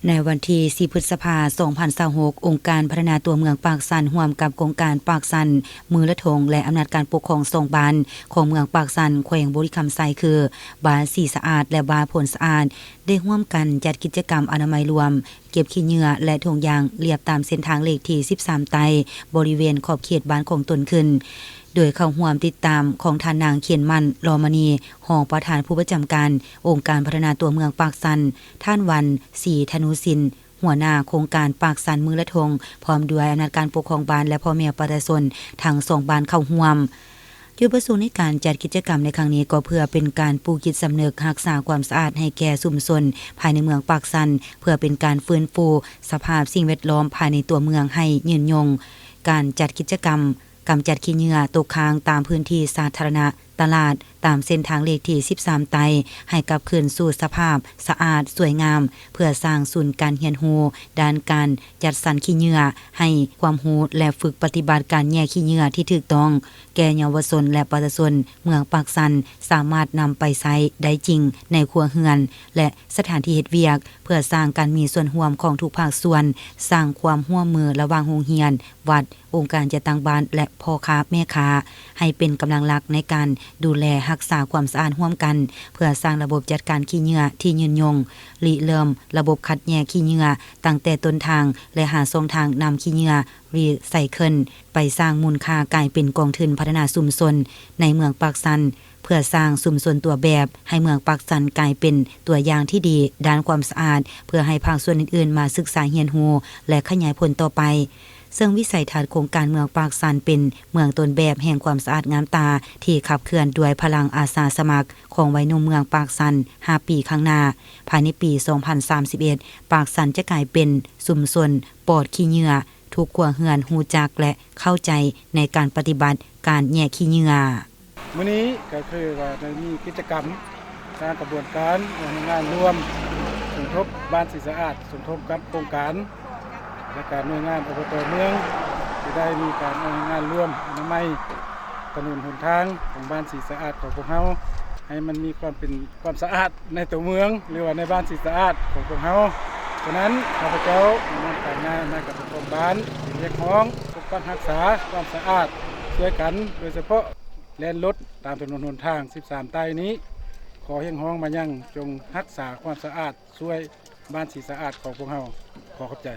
ในวันที่4พฤษภาคม2026องค์การพัฒนาตัวเมืองปากสันร่วมกับโครงการปากสันมือละทงและอำนาจการปกครองส่งบ้านของเมืองปากสันแขวงบุรีคำไซคือบาสีสะอาดและบาผลสะอาดได้ร่วมกันจัดกิจกรรมอนามัยรวมเก็บขี้เหงื่อและถุงยางเรียบตามเส้นทางเลขที่13ไตบริเวณขอบเขตบ้านของตนขึ้นโดยเข้าร่วมติดตามของท่านนางเขียนมั่นรอมณีรองประธานผู้ประจำการองค์การพัฒนาตัวเมืองปากสันท่านวันศรีธนุสินหัวหน้าโครงการปากสันมือละทงพร้อมด้วยอำนาจการปกครองบ้านและพ่อแม่ประชาชนทั้ง2บ้านเข้าร่วมจุดประสงค์ในการจัดกิจกรรมในครั้งนี้ก็เพื่อเป็นการปลูกจิตสำนึกรักษาความสะอาดให้แก่ชุมชนภายในเมืองปากสันเพื่อเป็นการฟื้นฟูสภาพสิ่งแวดล้อมภายในตัวเมืองให้ยืนยงการจัดกิจกรรมกำจัดขี้เหงื่อตกค้างตามพื้นที่สาธารณะตลาดตามเส้นทางเลขที่13ไตให้กลับคืนสู่สภาพสะอาดสวยงามเพื่อสร้างศูนย์การเรียนรู้ด้านการจัดสรรขี้เหงื่อให้ความรู้และฝึกปฏิบัติการแยกขี้เหงื่อที่ถูกต้องแก่เยาวชนและประชาชนเมืองปากสันสามารถนำไปใช้ได้จริงในครัวเรือนและสถานที่เฮ็ดเวียกเพื่อสร้างการมีส่วนร่วมของทุกภาคส่วนสร้างความร่วมมือระหว่างโรงเรียนวัดองค์การจัดตั้งบ้านและพ่อค้าแม่ค้าให้เป็นกำลังหลักในการดูแลรักษาความสะอาดร่วมกันเพื่อสร้างระบบจัดการขี้เหงื่อที่ยืนยงริเริ่มระบบคัดแยกขี้เหงื่อตั้งแต่ต้นทางและหาช่องทางนำขี้เหงื่อรีไซเคิลไปสร้างมูลค่ากลายเป็นกองทุนพัฒนาชุมชนในเมืองปากสันเพื่อสร้างชุมชนตัวแบบให้เมืองปากสันกลายเป็นตัวอย่างที่ดีด้านความสะอาดเพื่อให้ภาคส่วนอื่นๆมาศึกษาเรียนรู้และขยายผลต่อไปซึ่งวิสัยทัศน์โครงการเมืองปากสันเป็นเมืองต้นแบบแห่งความสะอาดงามตาที่ขับเคลื่อนด้วยพลังอาสาสมัครของวัยหนุ่มเมืองปากสัน5ปีข้างหน้าภายในปี2031ปากสันจะกลายเป็นชุมชนปลอดขี้เหงื่อทุกครัวเรือนรู้จักและเข้าใจในการปฏิบัติการแยกขี้เหงื่อมื้อนี้ก็คือว่าได้มีกิจกรรมการกระบวนการงานร่วมสมทบบ้านสีสะอาดสมทบกับโครงการและการหน่วยงานอบตเมืองที่ได้มีการงานร่วมอนามัยถนนหนทางของบ้านสีสะอาดของพวกเราให้มันมีความสะอาดในตัวเมืองหรือว่าในบ้านสีสะอาดของพวกเราฉะนั้นข้าพเจ้านำการงานในกับโครงการเรียกร้องปกป้องรักษาความสะอาดช่วยกันโดยเฉพาะแล่นรถตามถนนหนทาง13ไตนี้ขอเรียกร้องมายังจงรักษาความสะอาดช่วยบ้านสีสะอาดของพวกเราขอขอบใจ